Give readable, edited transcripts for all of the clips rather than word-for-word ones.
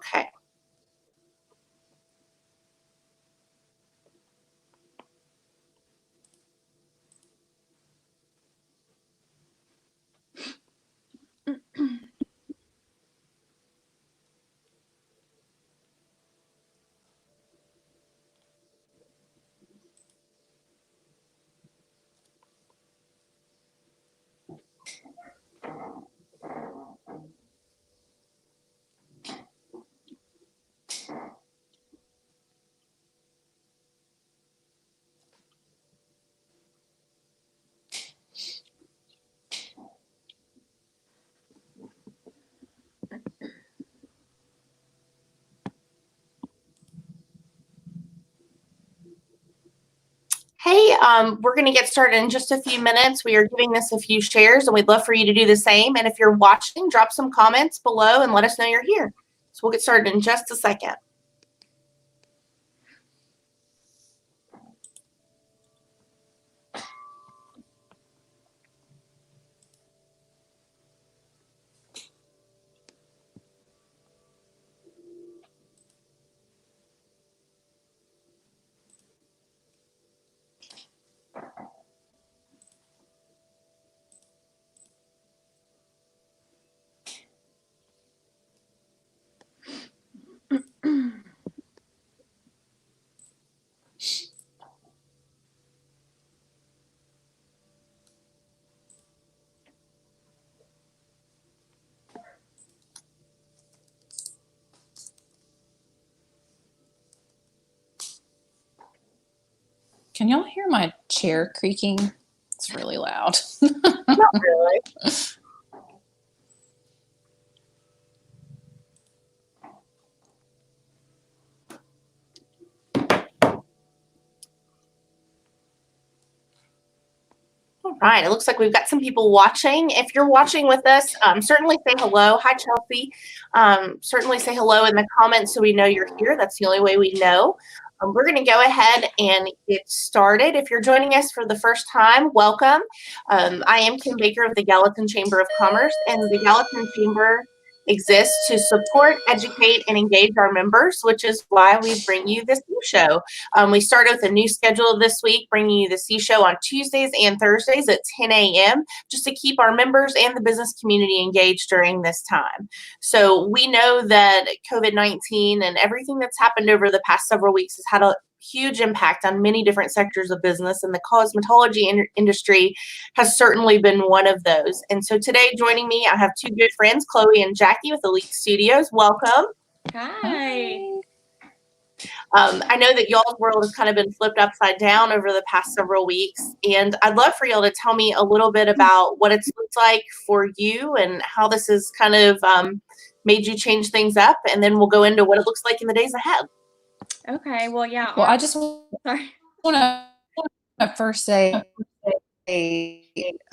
Okay. Hey, we're going to get started in just a few minutes. We are giving this a few shares, and we'd love for you to do the same. And if you're watching, drop some comments below and let us know you're here. So we'll get started in just a second. Can y'all hear my chair creaking? It's really loud. Not really. All right, it looks like we've got some people watching. If you're watching with us, certainly say hello. Hi, Chelsea. Certainly say hello in the comments so we know you're here. That's the only way we know. We're going to go ahead and get started. If you're joining us for the first time, welcome. I am Kim Baker of the Gallatin Chamber of Commerce, and the Gallatin Chamber exists to support, educate, and engage our members, which is why we bring you this new show. We started with a new schedule this week, bringing you the C Show on Tuesdays and Thursdays at 10 a.m. just to keep our members and the business community engaged during this time. So we know that COVID-19 and everything that's happened over the past several weeks has had a huge impact on many different sectors of business, and the cosmetology industry has certainly been one of those. And so today joining me, I have two good friends, Chloe and Jacqui with Elite Studios. Welcome. Hi. I know that y'all's world has kind of been flipped upside down over the past several weeks, and I'd love for y'all to tell me a little bit about what it's looked like for you and how this has kind of made you change things up, and then we'll go into what it looks like in the days ahead. Okay, well, yeah. Well, I just want to first say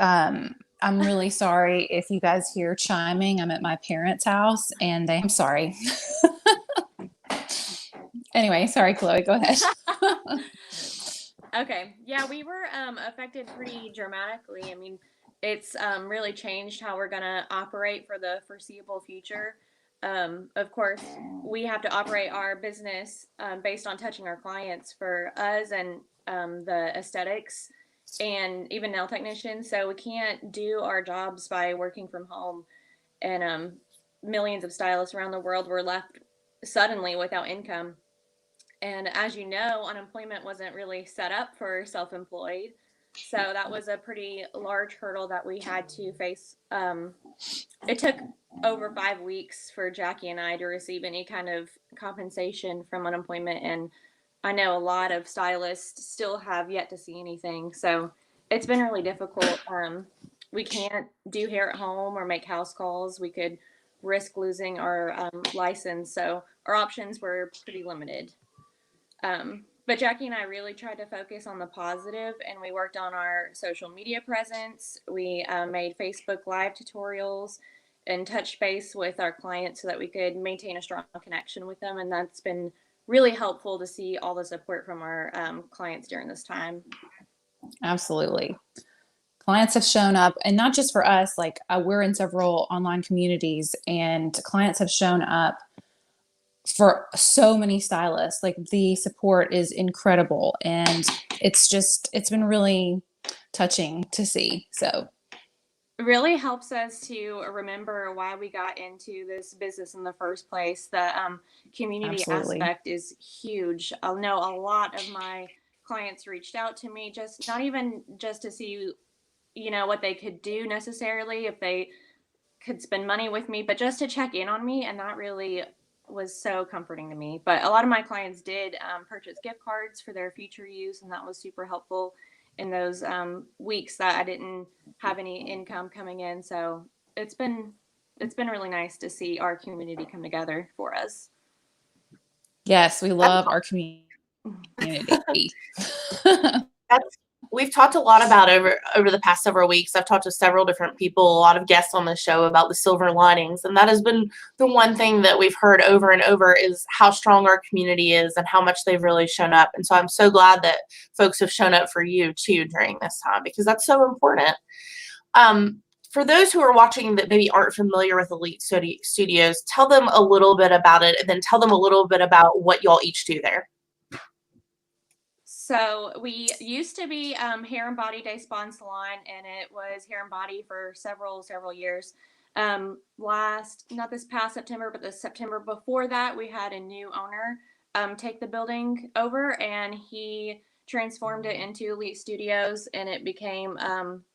I'm really sorry if you guys hear chiming. I'm at my parents' house, and I'm sorry. Anyway, sorry, Chloe, go ahead. Okay, yeah, we were affected pretty dramatically. I mean, it's really changed how we're going to operate for the foreseeable future. Of course, we have to operate our business based on touching our clients for us and the aesthetics and even nail technicians. So we can't do our jobs by working from home. And millions of stylists around the world were left suddenly without income. And as you know, unemployment wasn't really set up for self-employed. So that was a pretty large hurdle that we had to face. It took over 5 weeks for Jacqui and I to receive any kind of compensation from unemployment. And I know a lot of stylists still have yet to see anything. So it's been really difficult. We can't do hair at home or make house calls. We could risk losing our license. So our options were pretty limited. But Jacqui and I really tried to focus on the positive, and we worked on our social media presence. We made Facebook Live tutorials and touched base with our clients so that we could maintain a strong connection with them. And that's been really helpful to see all the support from our clients during this time. Absolutely. Clients have shown up, and not just for us, like we're in several online communities, and clients have shown up for so many stylists. Like the support is incredible, and it's been really touching to see. So Really helps us to remember why we got into this business in the first place. The community absolutely. aspect is huge. I know a lot of my clients reached out to me, just not even just to see, what they could do necessarily, if they could spend money with me, but just to check in on me. And that really was so comforting to me. But a lot of my clients did purchase gift cards for their future use, and that was super helpful in those weeks that I didn't have any income coming in. So it's been really nice to see our community come together for us. Yes, we love our community. That's we've talked a lot about over the past several weeks. I've talked to several different people, a lot of guests on the show about the silver linings, and that has been the one thing that we've heard over and over is how strong our community is and how much they've really shown up. And so I'm so glad that folks have shown up for you too during this time, because that's so important. For those who are watching that maybe aren't familiar with Elite Studios, tell them a little bit about it, and then tell them a little bit about what y'all each do there. So we used to be Hair and Body Day Spa and Salon, and it was hair and body for several years. Not this past September, but the September before that, we had a new owner take the building over, and he transformed it into Elite Studios, and it became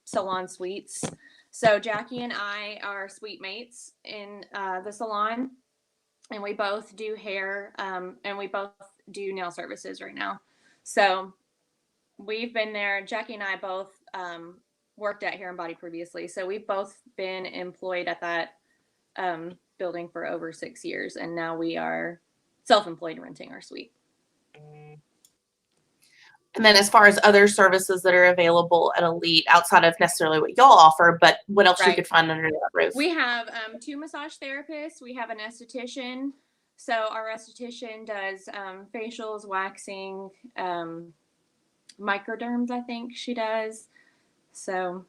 Salon Suites. So Jacqui and I are suite mates in the salon, and we both do hair, and we both do nail services right now. So we've been there. Jacqui and I both worked at Hair and Body previously. So we've both been employed at that building for over 6 years. And now we are self-employed renting our suite. And then as far as other services that are available at Elite outside of necessarily what y'all offer, but what else you could find under that roof? We have 2 massage therapists. We have an esthetician. So our esthetician does facials, waxing, microderms, I think she does. So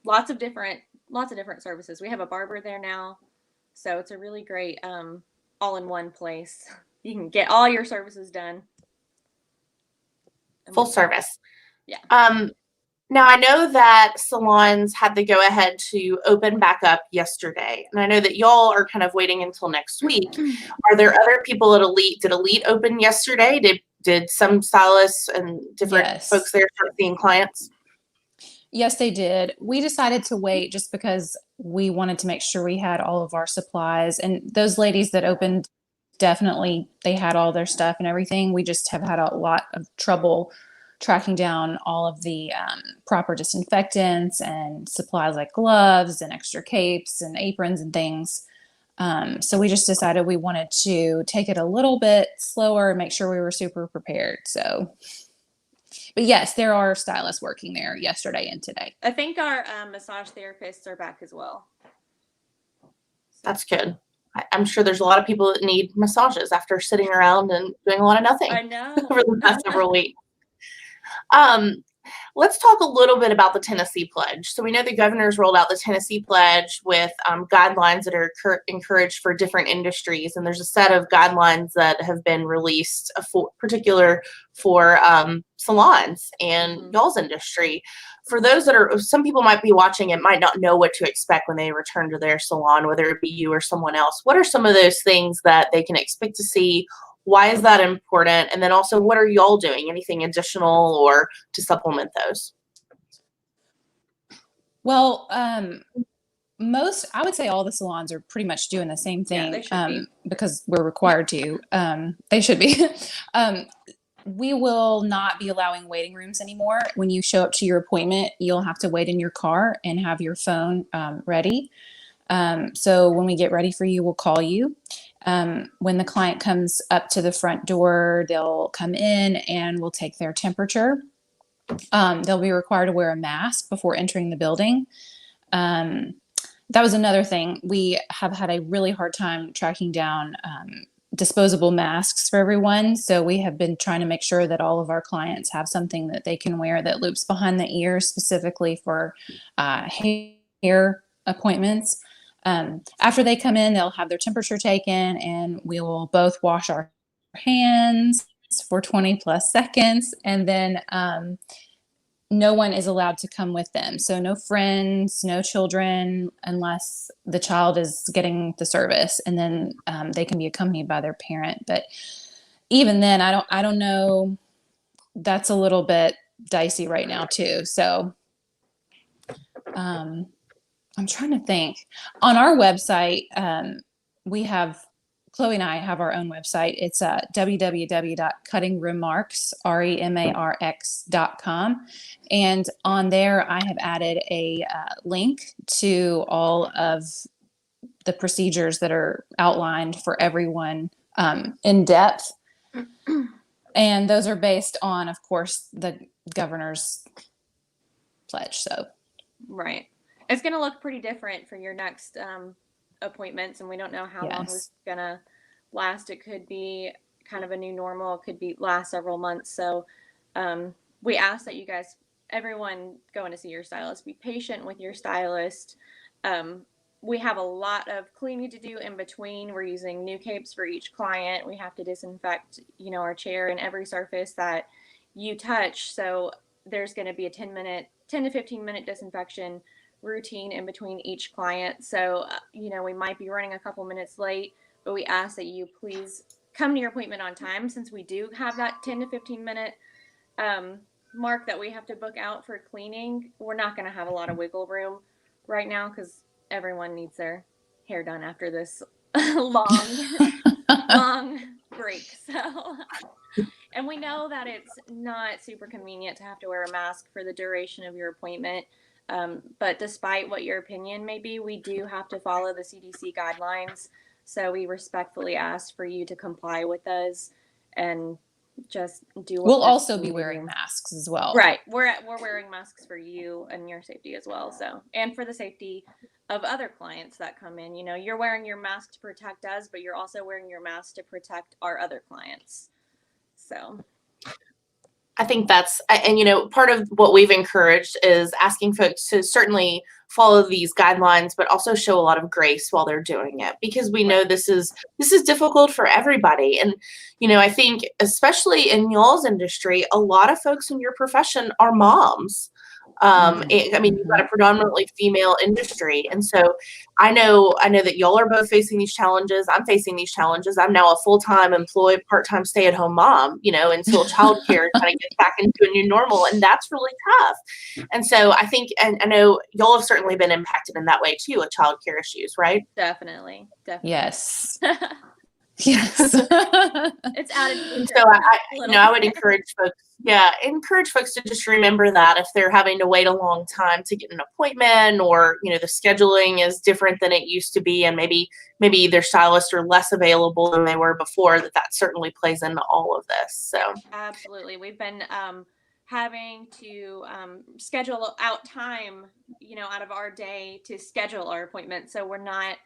lots of different services. We have a barber there now. So it's a really great all-in-one place. You can get all your services done. Full service. Yeah. Now I know that salons had the go ahead to open back up yesterday, and I know that y'all are kind of waiting until next week. Are there other people at Elite? Did Elite open yesterday? Did some stylists and different folks there start seeing clients? Yes, they did. We decided to wait just because we wanted to make sure we had all of our supplies, and those ladies that opened, definitely they had all their stuff and everything. We just have had a lot of trouble tracking down all of the proper disinfectants and supplies like gloves and extra capes and aprons and things. So we just decided we wanted to take it a little bit slower and make sure we were super prepared. So, but yes, there are stylists working there yesterday and today. I think our massage therapists are back as well. That's good. I'm sure there's a lot of people that need massages after sitting around and doing a lot of nothing. I know. Over the past several weeks. Let's talk a little bit about the Tennessee Pledge. So we know the governor's rolled out the Tennessee Pledge with guidelines that are encouraged for different industries. And there's a set of guidelines that have been released particular for salons and y'all's industry. For those some people might be watching and might not know what to expect when they return to their salon, whether it be you or someone else. What are some of those things that they can expect to see? Why is that important? And then also, what are y'all doing? Anything additional or to supplement those? Well, I would say all the salons are pretty much doing the same thing. Yeah, they should be. Because we're required to. They should be. We will not be allowing waiting rooms anymore. When you show up to your appointment, you'll have to wait in your car and have your phone ready. So when we get ready for you, we'll call you. When the client comes up to the front door, they'll come in and we'll take their temperature. They'll be required to wear a mask before entering the building. That was another thing. We have had a really hard time tracking down disposable masks for everyone. So we have been trying to make sure that all of our clients have something that they can wear that loops behind the ears specifically for hair appointments. After they come in, they'll have their temperature taken, and we will both wash our hands for 20 plus seconds. And then no one is allowed to come with them. So no friends, no children, unless the child is getting the service. And then they can be accompanied by their parent. But even then, I don't know. That's a little bit dicey right now too. So I'm trying to think. On our website, we have, Chloe and I have our own website. It's www.cuttingremarks.com. And on there, I have added a link to all of the procedures that are outlined for everyone in depth. And those are based on, of course, the governor's pledge. So, right. It's going to look pretty different for your next appointments, and we don't know how long Yes. it's going to last. It could be kind of a new normal. It could be last several months. So we ask that you guys, everyone going to see your stylist, be patient with your stylist. We have a lot of cleaning to do in between. We're using new capes for each client. We have to disinfect, our chair and every surface that you touch. So there's going to be a 10 to 15 minute disinfection routine in between each client. So, we might be running a couple minutes late, but we ask that you please come to your appointment on time, since we do have that 10 to 15 minute mark that we have to book out for cleaning. We're not going to have a lot of wiggle room right now because everyone needs their hair done after this long break. So, and we know that it's not super convenient to have to wear a mask for the duration of your appointment. But despite what your opinion may be, we do have to follow the CDC guidelines. So we respectfully ask for you to comply with those and just do what we'll we're also be saying to wearing do. masks as well. Right. We're wearing masks for you and your safety as well. So, and for the safety of other clients that come in. You're wearing your mask to protect us, but you're also wearing your mask to protect our other clients. So I think that's, and part of what we've encouraged is asking folks to certainly follow these guidelines, but also show a lot of grace while they're doing it, because we know this is difficult for everybody. And, I think especially in y'all's industry, a lot of folks in your profession are moms. You've got a predominantly female industry. And so I know that y'all are both facing these challenges. I'm facing these challenges. I'm now a full-time employed, part-time stay-at-home mom, until childcare kind of gets back into a new normal. And that's really tough. And so I think, and I know y'all have certainly been impacted in that way too, with childcare issues, right? definitely. Yes. Yes. It's added. And so I would encourage folks to just remember that if they're having to wait a long time to get an appointment, or the scheduling is different than it used to be, and maybe their stylists are less available than they were before, that certainly plays into all of this. So absolutely, we've been having to schedule out time, out of our day to schedule our appointments, so we're not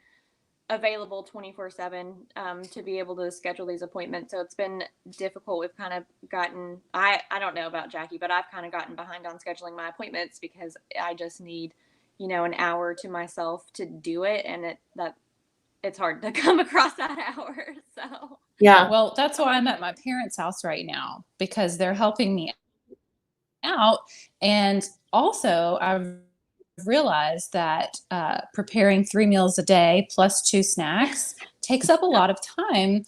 available 24/7 to be able to schedule these appointments. So it's been difficult. We've kind of gotten, I don't know about Jacqui, but I've kind of gotten behind on scheduling my appointments because I just need, an hour to myself to do it. And it's hard to come across that hour. So yeah. Well, that's why I'm at my parents' house right now, because they're helping me out. And also I've realized that preparing 3 meals a day plus 2 snacks takes up a lot of time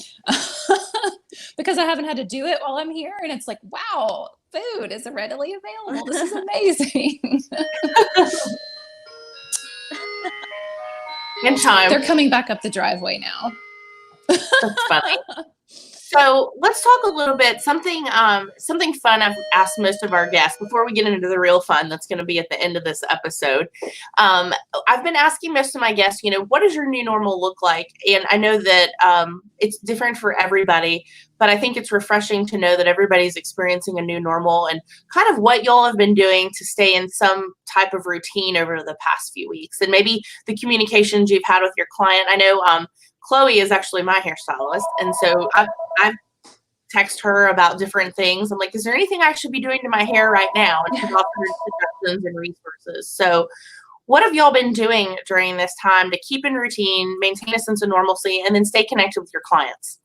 because I haven't had to do it while I'm here. And it's like, wow, food is readily available. This is amazing. in time. They're coming back up the driveway now. That's funny. So let's talk a little bit, something fun I've asked most of our guests before we get into the real fun that's going to be at the end of this episode. I've been asking most of my guests, what does your new normal look like? And I know that it's different for everybody, but I think it's refreshing to know that everybody's experiencing a new normal, and kind of what y'all have been doing to stay in some type of routine over the past few weeks, and maybe the communications you've had with your client. I know Chloe is actually my hairstylist, and so I've texted her about different things. I'm like, is there anything I should be doing to my hair right now? And she's offered suggestions and resources. So what have y'all been doing during this time to keep in routine, maintain a sense of normalcy, and then stay connected with your clients?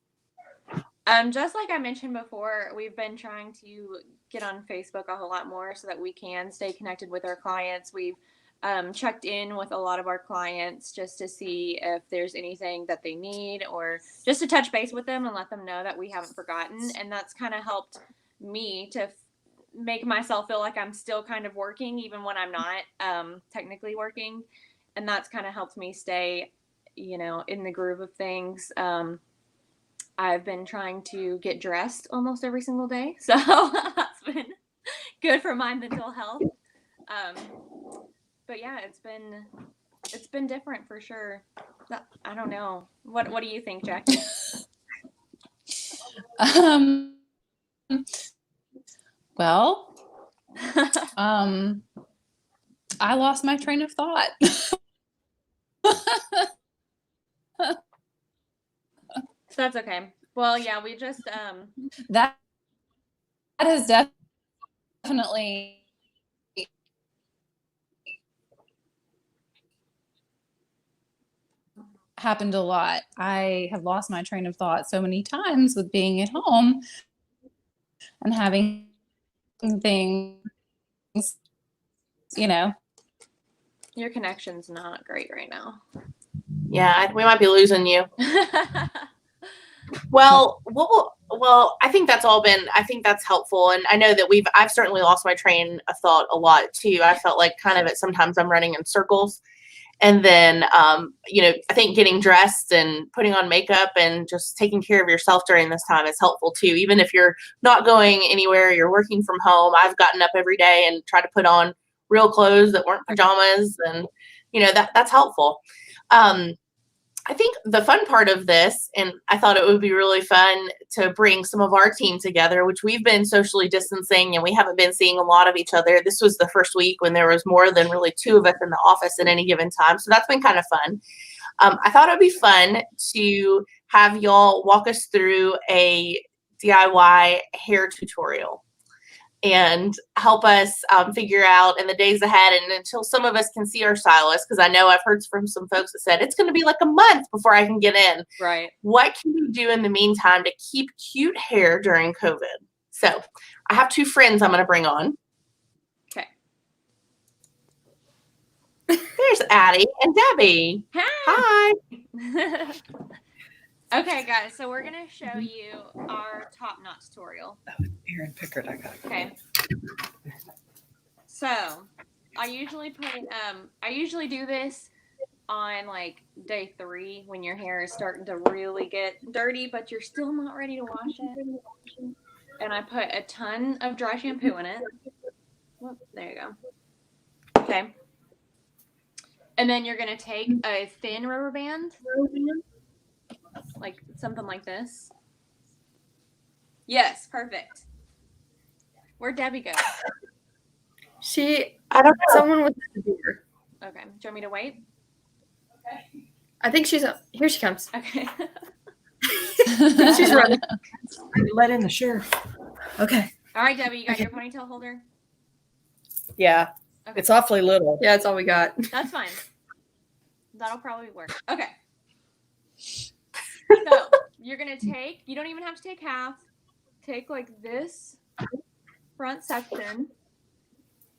Just like I mentioned before, we've been trying to get on Facebook a whole lot more so that we can stay connected with our clients. We've checked in with a lot of our clients just to see if there's anything that they need, or just to touch base with them and let them know that we haven't forgotten. And that's kind of helped me to make myself feel like I'm still kind of working, even when I'm not technically working. And that's kind of helped me stay, in the groove of things. I've been trying to get dressed almost every single day, so that's been good for my mental health. But yeah, it's been different for sure. I don't know. What do you think, Jacqui? Well, I lost my train of thought. So that's okay. Well, yeah, we just that has definitely happened a lot. I have lost my train of thought so many times with being at home and having things, your connection's not great right now. Yeah, we might be losing you. Well, I think that's helpful. And I know that I've certainly lost my train of thought a lot too. I felt like kind of sometimes I'm running in circles. And then, I think getting dressed and putting on makeup and just taking care of yourself during this time is helpful too. Even if you're not going anywhere, you're working from home. I've gotten up every day and tried to put on real clothes that weren't pajamas, and, that's helpful. I think the fun part of this, and I thought it would be really fun to bring some of our team together, which we've been socially distancing and we haven't been seeing a lot of each other. This was the first week when there was more than really 2 of us in the office at any given time. So that's been kind of fun. I thought it'd be fun to have y'all walk us through a DIY hair tutorial and help us figure out in the days ahead, and until some of us can see our stylist, because I know I've heard from some folks that said it's going to be like a month before I can get in. Right. What can we do in the meantime to keep cute hair during COVID? So I have 2 friends I'm going to bring on. Okay. There's Addie and Debbie. Hi. Hi. Okay, guys, so we're gonna show you our top knot tutorial. Oh, Aaron Pickard, I got it. Okay. So I usually do this on like day 3 when your hair is starting to really get dirty, but you're still not ready to wash it. And I put a ton of dry shampoo in it. Whoop, there you go. Okay. And then you're gonna take a thin rubber band. Like something like this. Yes, perfect. Where'd Debbie go? I don't know. Someone was at the door. Okay. Do you want me to wait? I think she's up. Here she comes. Okay. She's running. Let in the sheriff. Okay. All right, Debbie, you got your ponytail holder? Yeah. Okay. It's awfully little. Yeah, that's all we got. That's fine. That'll probably work. Okay. So you're going to you don't even have to take half. Take like this front section.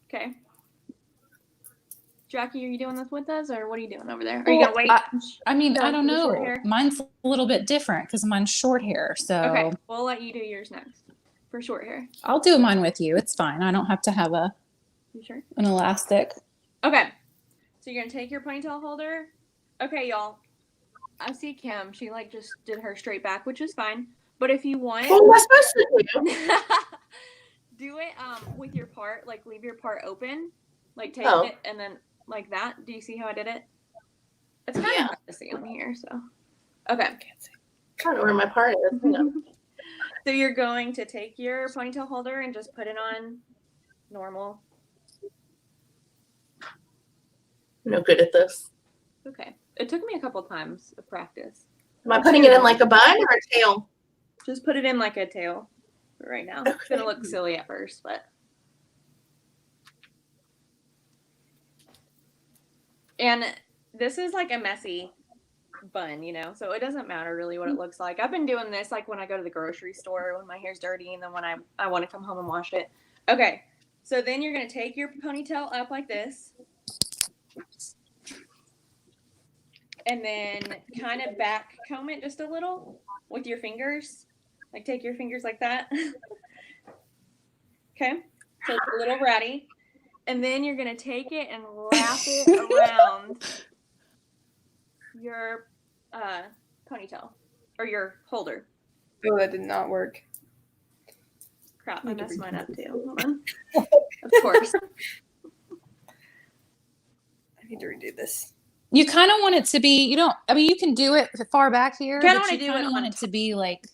Okay. Jacqui, are you doing this with us, or what are you doing over there? Are you going to wait? I mean, No, I don't for the short know. hair. Mine's a little bit different because mine's short hair. So Okay. We'll let you do yours next for short hair. I'll do mine with you. It's fine. I don't have to have You sure? an elastic. Okay. So you're going to take your ponytail holder. Okay, y'all. I see Kim. She just did her straight back, which is fine. But if you want, What am I supposed to do? do it with your part, leave your part open, take it and then like that. Do you see how I did it? It's kind of hard to see on here, so okay. I'm trying to know where my part is. So you're going to take your ponytail holder and just put it on normal. I'm no good at this. Okay. It took me a couple times of practice. Am I putting it in like a bun or a tail? Just put it in like a tail for right now. It's going to look silly at first, but. And this is like a messy bun, you know, so it doesn't matter really what it looks like. I've been doing this like when I go to the grocery store when my hair's dirty, and then when I want to come home and wash it. Okay, so then you're going to take your ponytail up like this, and then kind of back comb it just a little with your fingers. Like take your fingers like that. Okay, so it's a little ratty. And then you're going to take it and wrap it around your ponytail or your holder. Oh, that did not work. Crap, I messed mine up too. Hold on. Of course. I need to redo this. You kind of want it to be, you don't, I mean, you can do it far back here, Kinda but wanna you do it kind of want on it to be like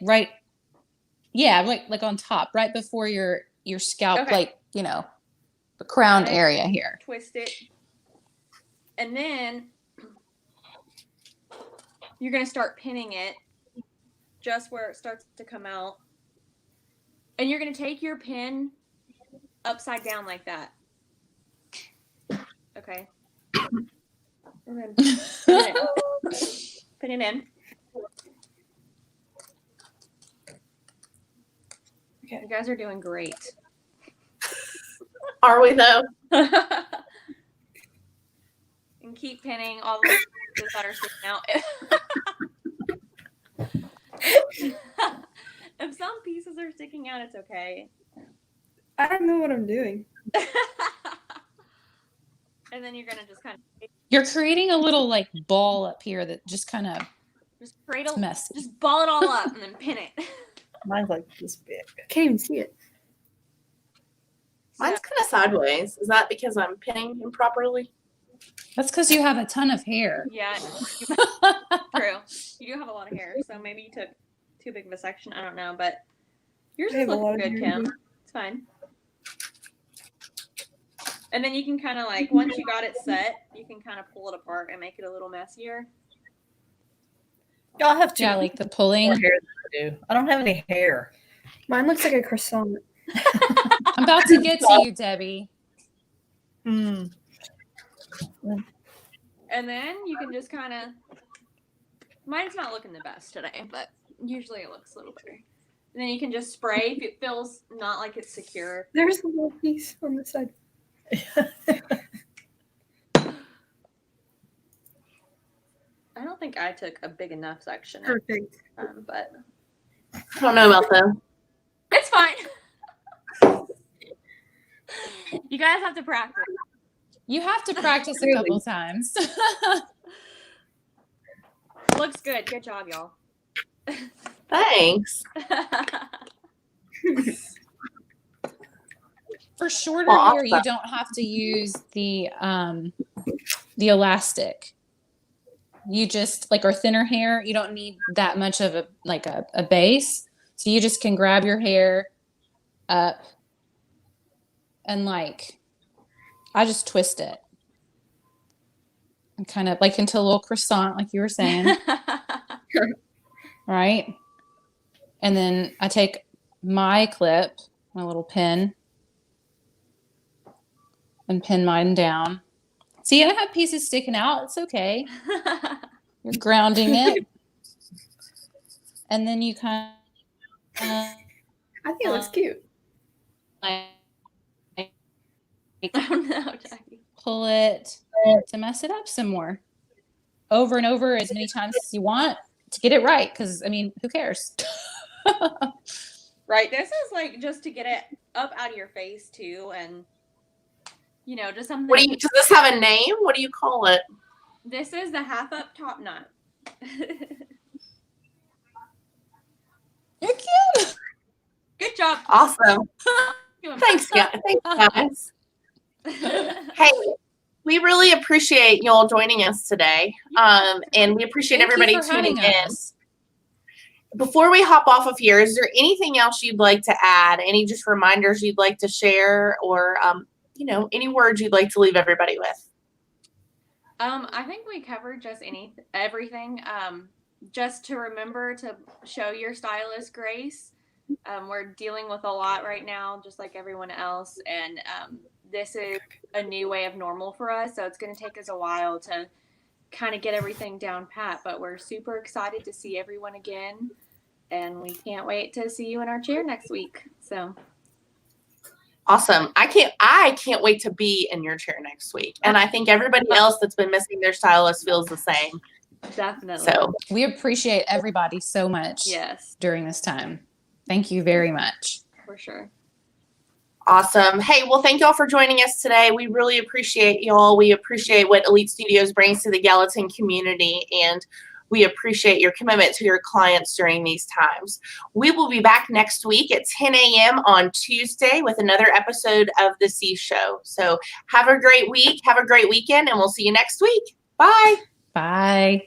right, yeah, like on top, right before your scalp, Okay. like, you know, the crown Okay. area here. Twist it. And then you're going to start pinning it just where it starts to come out. And you're going to take your pin upside down like that. Okay. And then pin it in. Okay. You guys are doing great. Are we though? And keep pinning all the pieces that are sticking out. If some pieces are sticking out, it's okay. I don't know what I'm doing. And then you're gonna just kind of You're creating a little like ball up here that just kind of just cradle, messy. just ball it all up and then pin it. Mine's like this big. Can't even see it. Mine's kind of sideways. Is that because I'm pinning improperly? That's because you have a ton of hair. Yeah, true. You do have a lot of hair, so maybe you took too big of a section. I don't know, but yours I is have a lot looking of good, hair, Kim. too. It's fine. And then you can kind of like, once you got it set, you can kind of pull it apart and make it a little messier. Y'all have too Yeah, like the pulling. more hair than I do. I don't have any hair. Mine looks like a croissant. I'm about to get to you, Debbie. Hmm. And then you can just kind of, mine's not looking the best today, but usually it looks a little better. And then you can just spray if it feels not like it's secure. There's a little piece on the side. I don't think I took a big enough section, Perfect. but I don't know about them. it's fine. You guys have to practice. You have to practice a Really? couple times. Looks good. Good job, y'all. Thanks. For shorter Well, hair, you don't have to use the elastic. You just like, or thinner hair, you don't need that much of a base. So you just can grab your hair up and like, I just twist it and kind of like into a little croissant, like you were saying, right? And then I take my clip, my little pin, and pin mine down. See, I have pieces sticking out. It's okay. You're grounding it. And then you kind of I think it looks cute. like Oh no, Jacqui. pull it to mess it up some more. Over and over as many times as you want to get it right. Because, I mean, who cares? Right. This is like just to get it up out of your face too, and you know, just something. Does this have a name? What do you call it? This is the half up top knot. You're cute. Good job. Awesome. Thanks, guys. Thanks, guys. Hey, we really appreciate y'all joining us today. And we appreciate Thank you everybody for tuning having in. us. Before we hop off of here, is there anything else you'd like to add? Any just reminders you'd like to share, or any words you'd like to leave everybody with? I think we covered just everything. Just to remember to show your stylist grace. We're dealing with a lot right now, just like everyone else, and this is a new way of normal for us. So it's going to take us a while to kind of get everything down pat, but we're super excited to see everyone again. And we can't wait to see you in our chair next week. So Awesome. I can't wait to be in your chair next week. And I think everybody else that's been missing their stylist feels the same. definitely. So We appreciate everybody so much Yes, during this time. Thank you very much. for sure. awesome. Hey, well, thank y'all for joining us today. We really appreciate y'all. We appreciate what Elite Studios brings to the Gallatin community, and we appreciate your commitment to your clients during these times. We will be back next week at 10 a.m. on Tuesday with another episode of The C Show. So have a great week. Have a great weekend, and we'll see you next week. Bye. Bye.